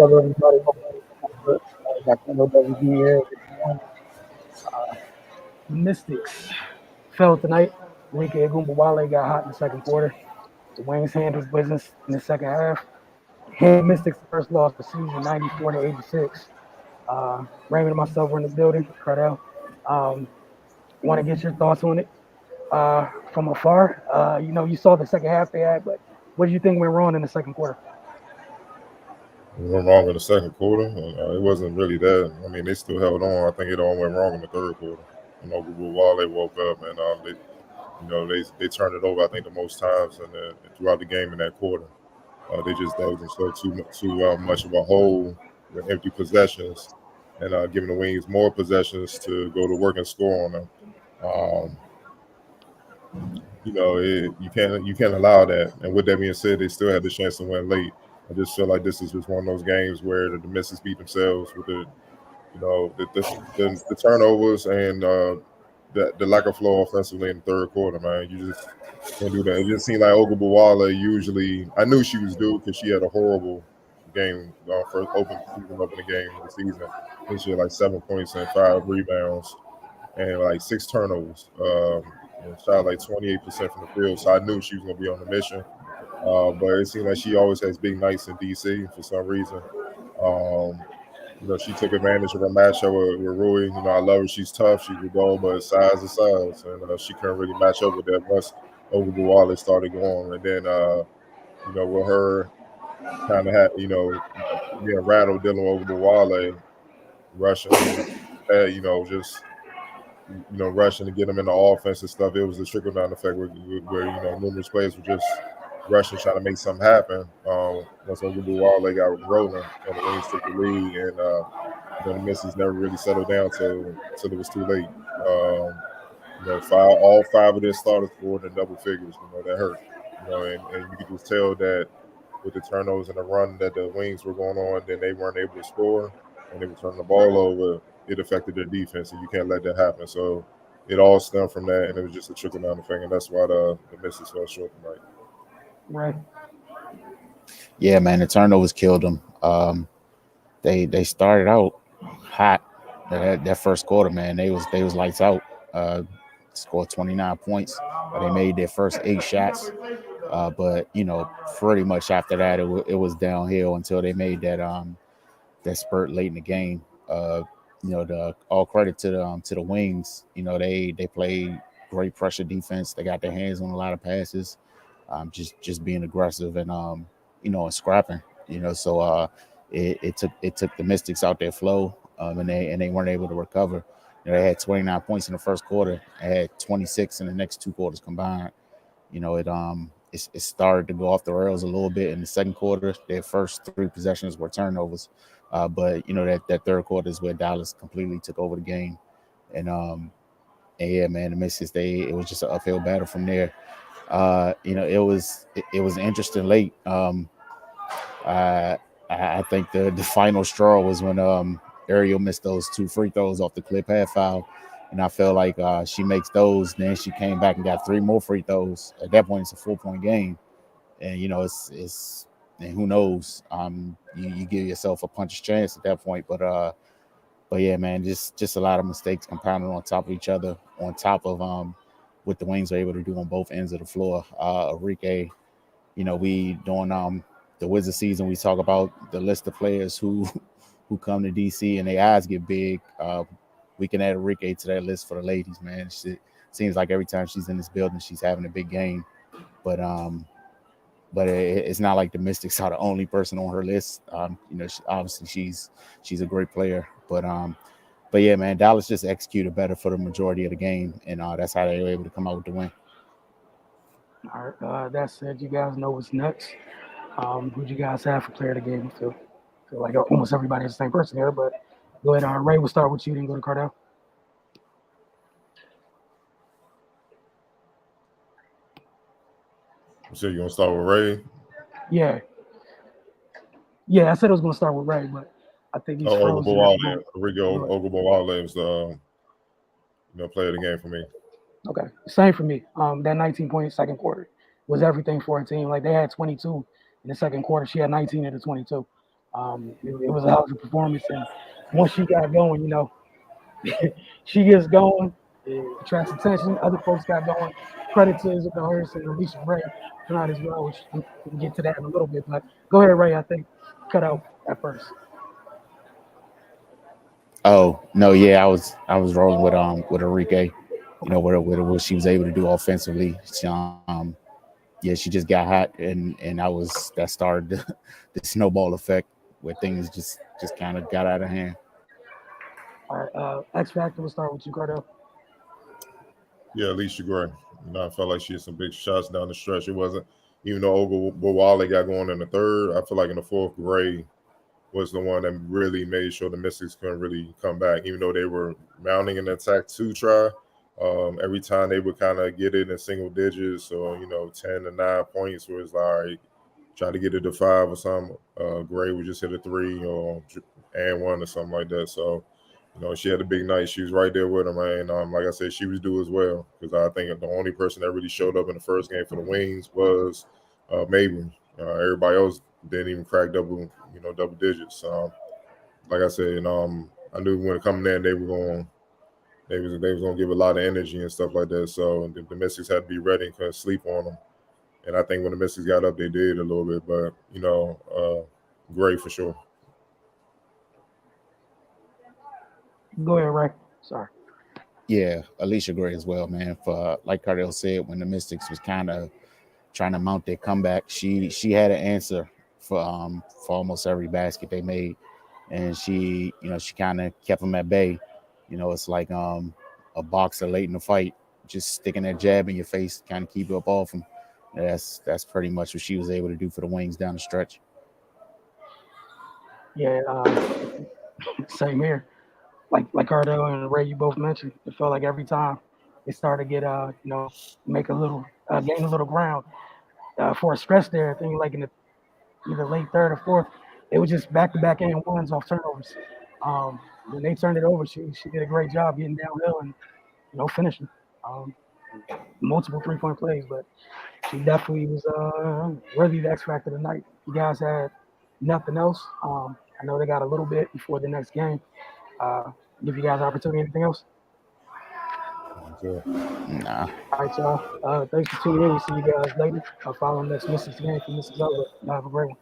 up, everybody? Got WB here. The Mystics fell tonight. Rike Agumbawale got hot in the second quarter. The Wings handled business in the second half. Hand Mystics first loss of the season, 94-86. Raymond and myself were in the building. Cardell, want to get your thoughts on it from afar. You saw the second half they had, but what do you think went wrong in the second quarter? It went wrong in the second quarter. It wasn't really that. I mean, they still held on. I think it all went wrong in the third quarter. While they woke up and they turned it over. I think the most times and throughout the game in that quarter. They just dug themselves too much of a hole with empty possessions and giving the Wings more possessions to go to work and score on them. You can't allow that. And with that being said, they still had the chance to win late. I just feel like this is just one of those games where the Mystics beat themselves with the turnovers and the lack of flow offensively in the third quarter. Man, you just can't do that. It just seemed like Ogbawale usually. I knew she was due because she had a horrible game first opening game of the season. I think she had like 7 points and 5 rebounds and like 6 turnovers. And shot like 28% from the field, so I knew she was going to be on the mission. But it seemed like she always has big nights in DC for some reason. She took advantage of her matchup with Rui. I love her. She's tough. She's a goal, but size is size. And she couldn't really match up with that once Ogbawale started going. And then, with her kind of being rattled dealing with Ogbawale, rushing, rushing to get them in the offense and stuff. It was a trickle-down effect where numerous players were just rushing, trying to make something happen. Once Ogbawale got rolling and the Wings took the lead, and the Mystics never really settled down till it was too late. All 5 of their starters scored in double figures. That hurt. And you could just tell that with the turnovers and the run that the Wings were going on, then they weren't able to score, and they were turning the ball over. It affected their defense, and you can't let that happen. So it all stemmed from that, and it was just a trickle-down effect, and that's why the Mystics fell short tonight. Right. Yeah, man, the turnovers killed them. They started out hot. That first quarter, man, they was lights out. Scored 29 points. They made their first 8 shots. But pretty much after that, it was downhill until they made that spurt late in the game. The all credit to the Wings. They played great pressure defense. They got their hands on a lot of passes. Just being aggressive and scrapping. So it took the Mystics out their flow, and they weren't able to recover. They had 29 points in the first quarter. They had 26 in the next 2 quarters combined. It started to go off the rails a little bit in the second quarter. Their first 3 possessions were turnovers, but that third quarter is where Dallas completely took over the game, and yeah, man, the Mystics it was just an uphill battle from there. It was interesting late. I think the final straw was when Ariel missed those 2 free throws off the clip half foul. And I felt like she makes those. Then she came back and got 3 more free throws. At that point, it's a 4-point game. And, it's and who knows? You give yourself a puncher's chance at that point. But yeah, man, just a lot of mistakes compounded on top of each other, on top of what the Wings are able to do on both ends of the floor. Enrique, we during the Wizard season, we talk about the list of players who come to DC and their eyes get big. We can add Enrique to that list for the ladies, man. It seems like every time she's in this building, she's having a big game. But it's not like the Mystics are the only person on her list. Obviously she's a great player. But yeah, man, Dallas just executed better for the majority of the game, and that's how they were able to come out with the win. All right. That said, you guys know what's next. Who'd you guys have for player of the game? I feel like almost everybody is the same person here, but go ahead. Ray, we'll start with you, then go to Cardell. So you gonna start with Ray? Yeah, I said I was gonna start with Ray, but I think he's frozen. Ogbawale was the player of the game for me. Okay, same for me. That 19-point second quarter was everything for a team. Like they had 22 in the second quarter. She had 19 in the 22. It was a hell of a performance, and once she got going, she gets going, it attracts attention. Other folks got going. Credit to Isabel Harris and Alicia Ray tonight as well, which we can get to that in a little bit. But go ahead, Ray. I think cut out at first. Oh no, yeah, I was rolling with Enrique, what she was able to do offensively. Yeah, she just got hot, and that started the snowball effect where things just kind of got out of hand. All right, X Factor. We'll start with you, Cardell. Yeah, Alicia Gray. I felt like she had some big shots down the stretch. It wasn't, even though Wale got going in the third, I feel like in the fourth, Gray was the one that really made sure the Mystics couldn't really come back, even though they were mounting an attack to try. Every time they would kind of get it in single digits or, 10 to 9 points where it's like, all right, try to get it to 5 or something. Gray would just hit a 3 or and 1 or something like that. So, she had a big night. She was right there with him, man. Like I said, she was due as well because I think the only person that really showed up in the first game for the Wings was Mabry. Everybody else didn't even crack double digits. Like I said, I knew when coming in, they was gonna give a lot of energy and stuff like that. So the Mystics had to be ready and couldn't sleep on them. And I think when the Mystics got up, they did a little bit, but great for sure. Go ahead, Ray. Sorry. Yeah, Alicia Gray as well, man. For like Cardell said, when the Mystics was kind of trying to mount their comeback, she had an answer for almost every basket they made, and she kind of kept them at bay. It's like a boxer late in the fight, just sticking that jab in your face, kind of keep you up off them. That's pretty much what she was able to do for the Wings down the stretch. Yeah, same here. Like Cardell and Ray, you both mentioned, it felt like every time it started to get make a little gain a little ground for a stretch there. I think like in the either late third or fourth, it was just back to back and ones off turnovers. When they turned it over, she did a great job getting downhill and finishing. Um, Multiple 3-point plays, but she definitely was worthy of the X Factor tonight. You guys had nothing else. I know they got a little bit before the next game. Give you guys an opportunity. Anything else? So, Nah. All right, y'all. Thanks for tuning in. We'll see you guys later. Follow next Mystics game for Mystics Outlook. Y'all have a great one.